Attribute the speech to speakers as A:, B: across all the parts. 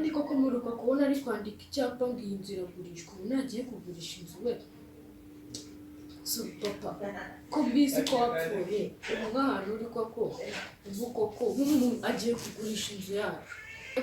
A: kandi koko muruka kubona ari kwandika icyapa ngo iyi nzu iragurishwa nagiye kugurisha inzu we so papa ko bizi ko wapfuye nk'ahantu uri koko ubu koko nk'umuntu agiye kugurisha inzu yacu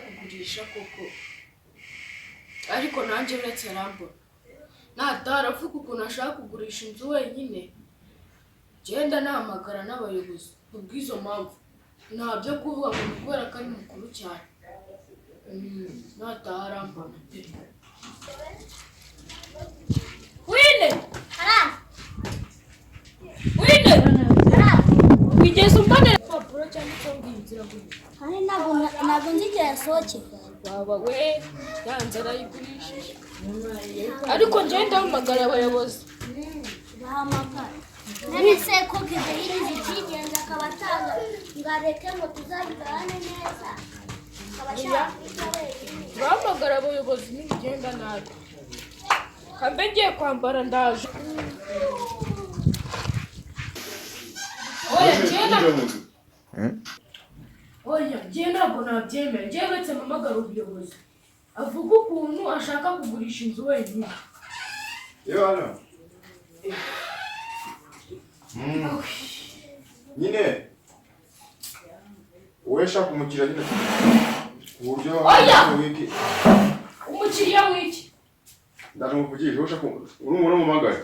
A: kugurisha koko ariko nanjye uretse arambona nataravuga ukuntu ashaka kugurisha inzu wenyine genda nahamagara n'abayobozi kubw'izo mpamvu ntabyo kuvuga ngo kubera ko ari mukuru cyane nataharambona pe wine wigeze umbonera papuro cyangwa cyangwa inzira gute
B: hari ntabwo nzigera yasohokera
A: baba we yanze arayigurishije ariko njye ndahamagara abayobozi
B: bahamagara nese ko kide yirize ikigenza akaba atanga ngo areke ngo tuzabigabane neza
A: bahamagara abayobozi n'ibigenda nabi kambe ngiye kwambara ndaje oya njye ntabwo nabyemera njye uretse mpamagara ubuyobozi avuga ukuntu ashaka kugurisha inzu wenyine
C: nyine wowe shaka umukiriya nyine ku buryo wiki
A: umukiriya w'iki
C: ndamuvugisha wowe shaka urumuri umumagara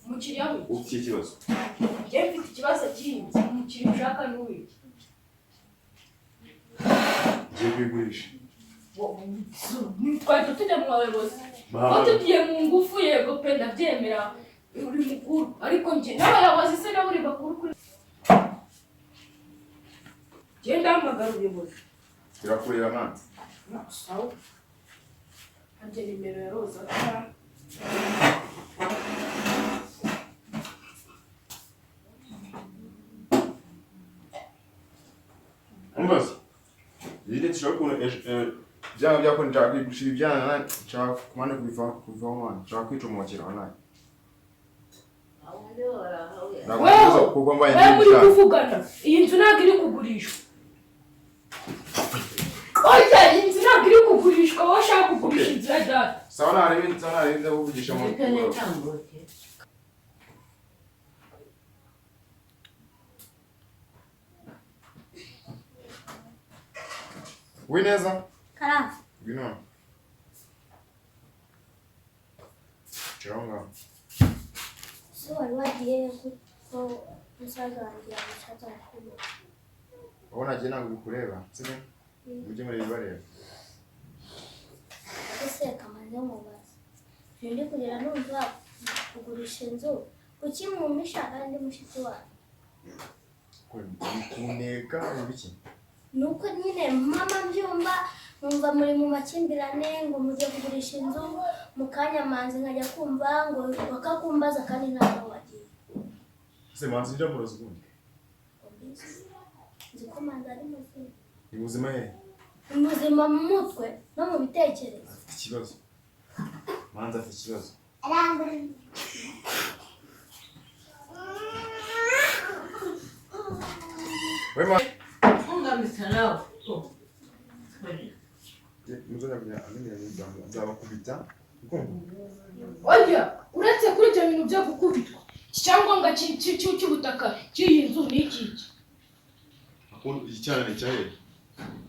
A: umukiriya w'iki
C: ufite ikibazo
A: njye mfite ikibazo cy'inzu umukiriya ushaka n'uw'iki
C: ngiye kwigurisha
A: twahita tujya mu bayobozi ko tugiye mu ngufu yego pe ndabyemera uri mukuru ariko njye n'abayobozi se nabo uri bakuru kuri genda hamagara ubuyobozi
C: birakurira mwana
A: sawa hanjye nimero ya roza
C: umbaza yite tishobora kubona byaba byakora nshaka kwigushira ibyana nshaka kumane kubivaho mwana nshaka kwicomokera online
A: wewe
C: kuko mbaye
A: muri kuvugana iyi nzu ntabwo iri kugurishwa oya iyi nzu ntabwo iri kugurishwa wowe ushaka kugurisha inzu ya data
C: sawa narebe ndavugisha mu Wineza?
B: Karama.
C: Gwino. Chonga.
B: So wari wagiye ko musaza wanjye yashaka kuba.
C: Ubona je nango bikureba, sine? Muje muri bibareba.
B: Ese kamaze mu basi. Ndi kugira numva kugurisha inzu. Kuki mumisha kandi mushiki wa.
C: Kuneka ubiki?
B: Nuko nyine mama mbyumva numva muri mu makimbirane ngo mujye kugurisha inzu mukanya manzi nkajya kumva ngo bakakumbaza kandi ntaho wagiye.
C: Se manzi nje mu ruzugundi.
B: Ziko manzi ari muzima.
C: Ni muzima he?
B: Muzima mu mutwe no mu bitekerezo.
C: Ikibazo. Manzi afite ikibazo. Wema
D: misalawo
C: muzonya kunya amenya n'ibanga nzabakubita
A: oya uretse kuri ibyo bintu byo gukubitwa icyangombwa cy'ubutaka cy'iyi nzu ni iki
C: akunda icyana ni cyahe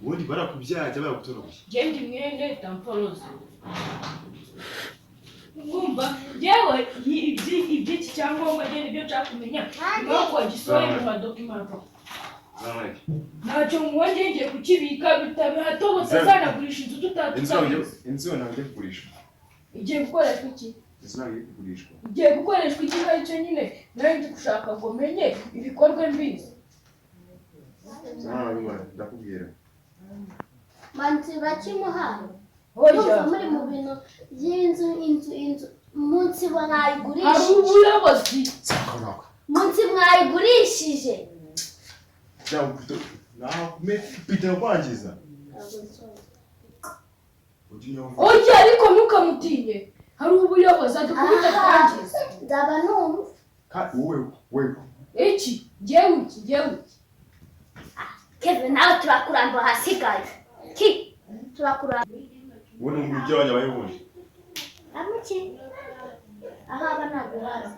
C: ubundi barakubyaje barakutoroye
A: genda imwende tamporoze ngumva yewe iby'iki cyangombwa genda ibyo nshaka kumenya nuko gisohoye mu madokimento ntacyo mwongeye ngiye kukibika bitabihatobotse zanagurisha inzu tutatuzanye
C: inzu ntabwo kugurisha
A: igiye gukoreshwa iki
C: inzu ntabwo kugurishwa
A: igiye gukoreshwa iki hari cyo nyine nawe ndi gushaka ngo menye ibikorwa mbizi
C: ndakubwira
B: Manzi bakimuhaye
A: oya
B: muri mu bintu y'inzu munsi mwayigurishije
A: hari ubuyobozi
B: munsi mwayigurishije
C: Peter kwangiza.
A: oya ariko ntukamutinye hari ubuyobozi adukubita twangiza
B: nzaba numva
C: wewe
A: iki njyewe
B: Kevin nawe turakuramba hasigaye ki turakura
C: Ubundi mu buryo abanya bayibonye.
B: amuki aha aba naguhaza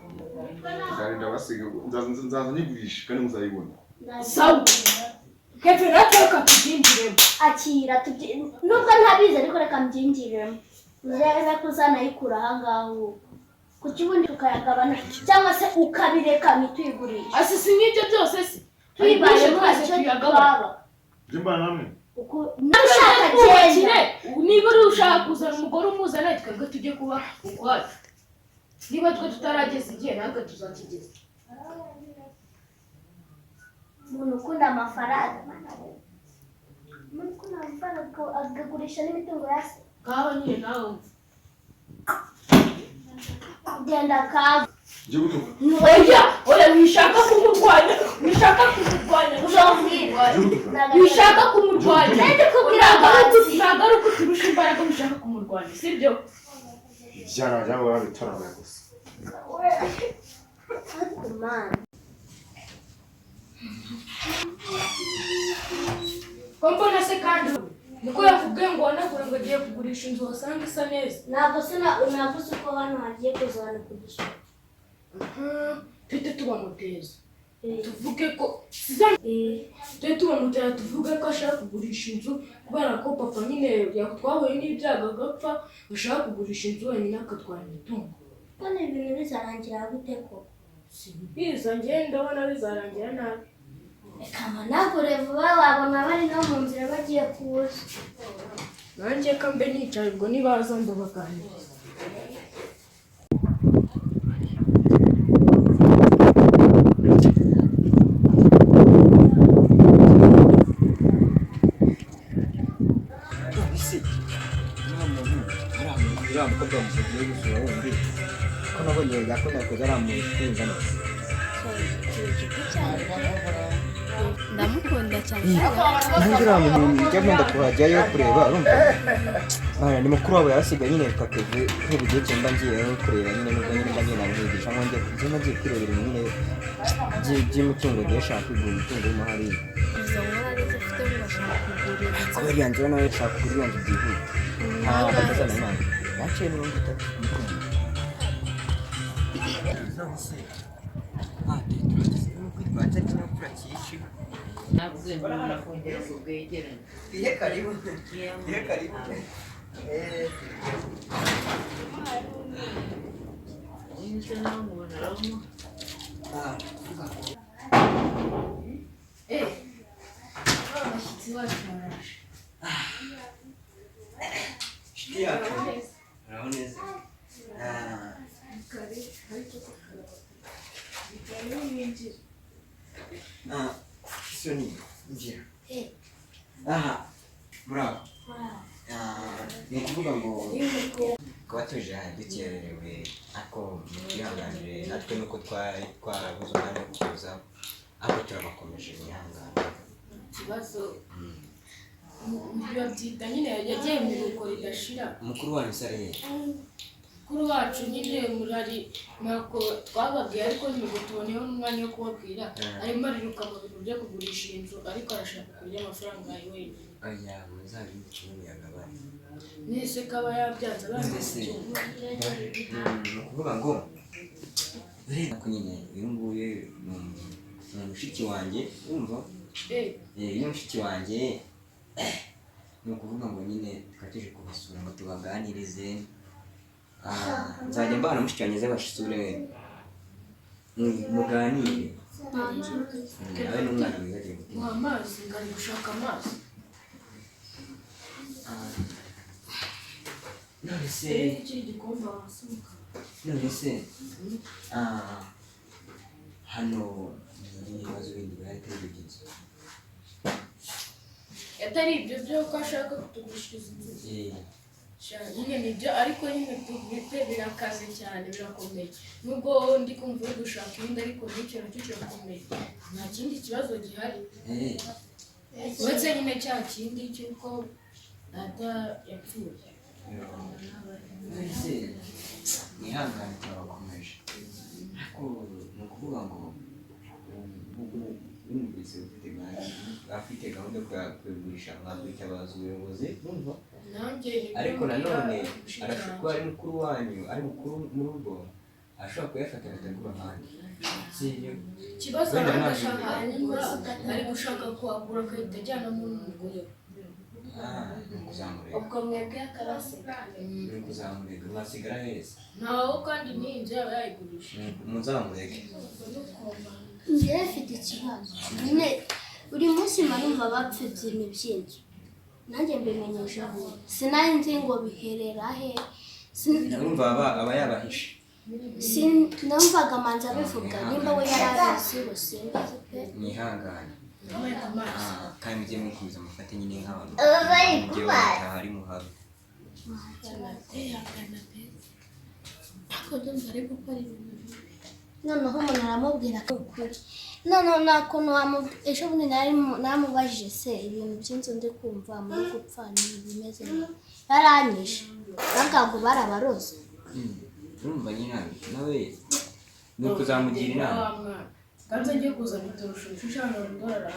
C: Nzarinda basiga nzaza nyigurisha kandi muzayibona.
A: Sawa. Kefe nataka tubyinjiremo.
B: akira nubwo ntabizi ariko reka mbyinjiremo uzarebe ko uzanayikura aha ngaho kuki ubundi tukayagabana cyangwa se ukabireka ntituyigurishe
A: Asisi n'ibyo byose se.
B: tuyibashe
A: twese tuyagabana.
C: Jimba namwe.
B: Nushaka genda
A: niba uri ushaka kuzana umugore umuzana twebwe tujye kuba ukwacu. Niba twe tutarageza igihe natwe tuzakigeza.
B: umuntu ukunda amafaranga umuntu ukunda amafaranga agagurisha n'imitungo ya se
A: Kaho nyine nawe.
B: genda kaga
A: Oya wishaka kumurwanya. Wishaka kumurwanya.
B: Nende kubwira
A: Ntabwo uko turusha imbaraga mushaka kumurwanya, sibyo?
C: Icyana cyangwa babitoranya gusa.
A: Ko mbona se kandi niko yakubwiye ngo wanagura ngo agiye kugurisha inzu wasanga isa neza.
B: navuze uko hano hagiye kuzana kugisha
A: Tujye tubamuteza. Tuvuge ko tuvuge ko ashaka kugurisha inzu kubera ko papa nyine twahuye n'ibyago agapfa ashaka kugurisha inzu wenyine akatwara imitungo.
B: Ko ni ibintu bizarangira gute ko
A: Biza ngenda ndabona bizarangira nabi.
B: kama nagure vuba wabona bari no mu nzira bagiye kuza
A: Nanjye kambe nicaye ubwo nibaza ndabaganiriza.
E: ndamukunda cyane
F: ngira ngo njya nkunda kuhajyayo kureba urumva ni mukuru wabo yarasigaye nyine kakeve nk'igihe cyenda ngiye kureba nyine nubwo nyine mba ngenda mwigisha ngo njye nagiye kwirebera nyine by'imitungo ngiye shaka kugura imitungo y'umuhari
E: izo ngorane zifite ngo bashaka kugura inzu
F: kubera iyo nzu nawe shaka kugura iyo nzu byihuta ntabwo ndazana imana yaciye 30 imitungo
D: ntabwo nakongera kubwegerana
F: Ihe karibu. Ihe karibu.
D: Nisa nawe mubona aramo
A: Abashyitsi bacu baraje.
F: Shiti yacu. Uraboneza. Soni, njira. Aha. Bravo. Ni ukuvuga ngo kuba tuje dukererewe ako twihanganire natwe nuko twarabuze umwanya wo kuza ariko turabakomeje mwihangane
A: Ikibazo babyita nyine yagiye mu rugo ridashira.
F: Mukuru wanyu sare
A: Kuri wacu nyine murari ntabwo twababwiye ariko ntabwo tuboneyeho n'umwanya wo kubabwira arimo ariruka mu bintu byo kugurisha inzu ariko arashaka kurya amafaranga yawe wenyine.
F: aya muzabi kimwe yagabanye
A: Nese kaba yabyanze
F: Mbese ni ukuvuga ngo ureba ko nyine uyu nguyu ni mushiki wanjye wumva uyu mushiki wanjye ni ukuvuga ngo nyine tukaba tuje kubasura ngo tubaganirize nzajya mbana mushiki wanjye z'abashure muganire abe n'umwana wibagiwe
A: muha amazi ngari gushaka amazi.
F: none se
A: Ikiri gikombe wasuka.
F: none se hano ni ibibazo bindi bihateye byinshi
A: Atari ibyo byo ko ashaka kutugurishiriza inzu. Nyine nibyo ariko nyine tubite birakaze cyane birakomeye. Nubwo ndi kumva uri gushaka ibindi ariko n'icyo nacyo kirakomeye. Nta kindi kibazo gihari. Uretse nyine cya kindi cy'uko data yapfuye.
F: Mbese mwihangane turabakomeje ariko ni ukuvuga ngo wumvise afite gahunda yo kuyagurisha mwakwitabaza ubuyobozi urumva ariko nanone arashobora ari mukuru wanyu ari mukuru mu rugo ashobora kuyafata agatagura ahandi sibyo
A: ikibazo ari gushaka kuhagura agahita ajyanamo n'umugore
F: kuzamurega
B: ubwo mwebwe akarasiga
F: kuzamurega mwasigara heza
A: ntaho kandi n'inzu yaba yayigurisha
F: muzamurege
B: njyewe mfite ikibazo nyine buri munsi mba numva bapfa ibintu byinshi nanjye mbimenyesha vuba sinari nzi ngo biherera he
F: numva aba yabahishe
B: numvaga manza abivuga nimba we yari abizi simbizi pe
F: mwihangane kandi mujye mwikubiza mufate nyine nk'abantu mujye ari muhabi
B: noneho umuntu aramubwira ko ukuri noneho nta kuntu ejo bundi namubajije se ibintu by'inzu ndi kumva muri gupfa bimeze yaranyishe ntabwo barabaroze
F: urumva nyine nawe ni ukuzamugira inama
A: kandi agiye kuzana itorosho ishushanyo ndora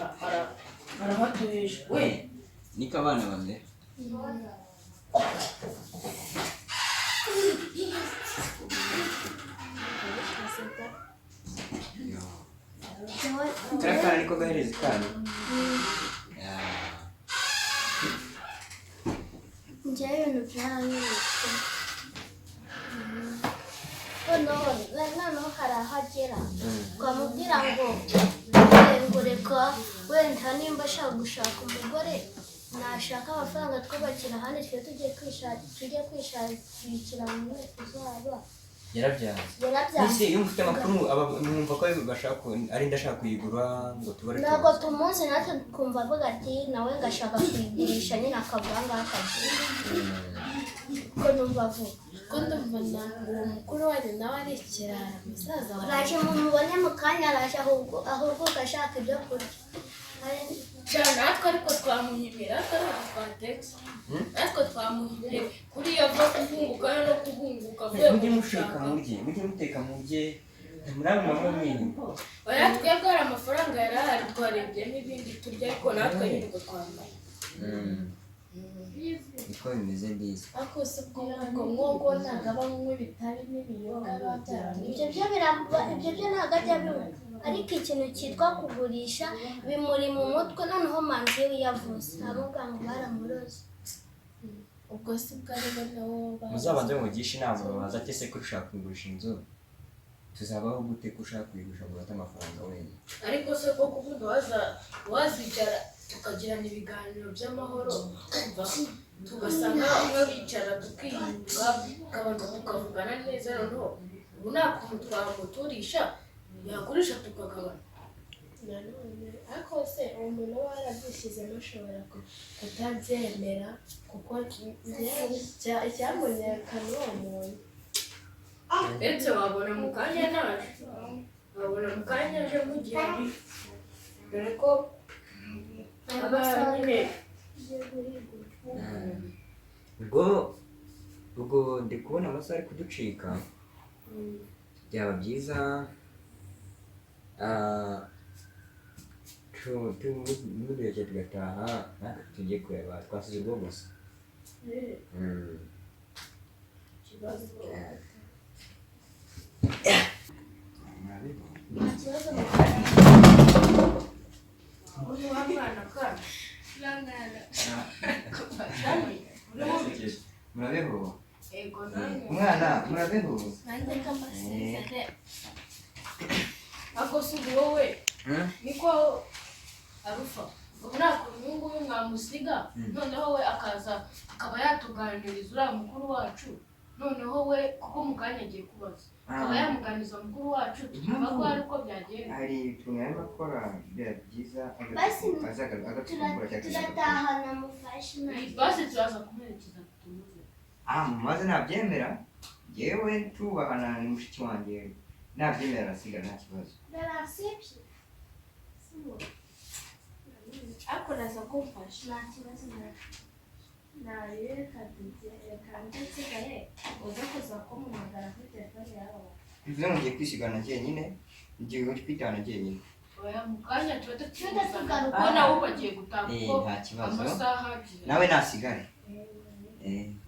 A: arahaturisha we
F: niko abana bamera karakara niko gahereza ikanya
B: njyewe ibintu byaranyibutse noneho hari aho agera twamubwira ngo reka wenda nimba ashaka gushaka umugore nashaka amafaranga twubakira ahandi twe tujye kwishakira mu nteko zabo
F: yarabyanze iyo mufite amakuru mwumva ko bashaka ari ndashaka kuyigura ngo tubare
B: ntabwo tumuzi natwe twumva avuga ati nawe ngashaka kuyigurisha nyine akavuga ngaho akagira ko numva vuba
E: ko ndumva uwo mukuru wanyu nawe ari ikirara musaza wawe
B: araje mumubone mu kanya araje ahubwo ugashaka ibyo kurya
A: natwe ariko twamuhimira twatetse natwe twamuhimira kuriya ava kuhunguka no kuhunguka
F: mujye mushaka murye mujye muteka murye murabe mama mwinyi
A: oya twebwe hari amafaranga yari ahari twarebye n'ibindi turya ariko natwe nibwo twambaye
F: niko bimeze mbizi
E: ariko si ubwo mwugo ntabwo aba anywa ibitabi n'ibiyoga biba byarangiye
B: ibyo byo ntabwo ajya binywa ariko ikintu cyitwa kugurisha bimuri mu mutwe noneho manzi we yavuze avuga ngo baramuroze
E: ubwo si bwo aribo nabo
F: muzabanze mugisha inama babaza ati se ko ushaka kugurisha inzu tuzabaho gute ko ushaka kuyigurisha ngo bate amafaranga wenyine
A: ariko se ko kuvuga wazicara tukagirana ibiganiro by'amahoro tugasanga umwe bicara tukiyunga tukabanza tukavugana neza noneho ubu nta kuntu twamuturisha yagurisha tukagabana
E: nanone ariko se umuntu uba warabyishyizemo ashobora kutabyemera kuko icyamunyekana uwo muntu
A: ndetse wabona mu kanya naje wabona mu kanya aje mu gihe dore ko aba nyine
F: ubwo ndi kubona amasaha ari kuducika byaba byiza tumuduheje tugataha natwe tugiye kureba twasize ubwo gusa murabeho umwana murabeho
E: nanjye kamasezere
A: ako si wowe niko arufa ubu nta kuntu uyu nguyu mwamusiga noneho we akaza akaba yatuganiriza uriya mukuru wacu noneho we kuko mu kanya agiye kubaza akaba yamuganiza mukuru wacu tuvuga ko hari uko byagenda
F: hari utuntu arimo akora biba byiza
B: turatahana mufashe
A: basi turaza kumuherekeza tumuze
F: maze nabyemera yewe tubahana ni mushiki wanjye nabyemera arasigara nta kibazo
E: ariko naza kumfasha
B: nta kibazo
E: reka nsigaye uza kuza kumuhamagara kuri telefone yawe
F: bivuze ngo ngiye kwisigana njyenyine ngiye kwitana njyenyine
A: oya mu kanya tuba tukimuza kuko nawe uba agiye gutaha kuko
F: nta kibazo
A: amasaha
F: nawe nasigare Eh.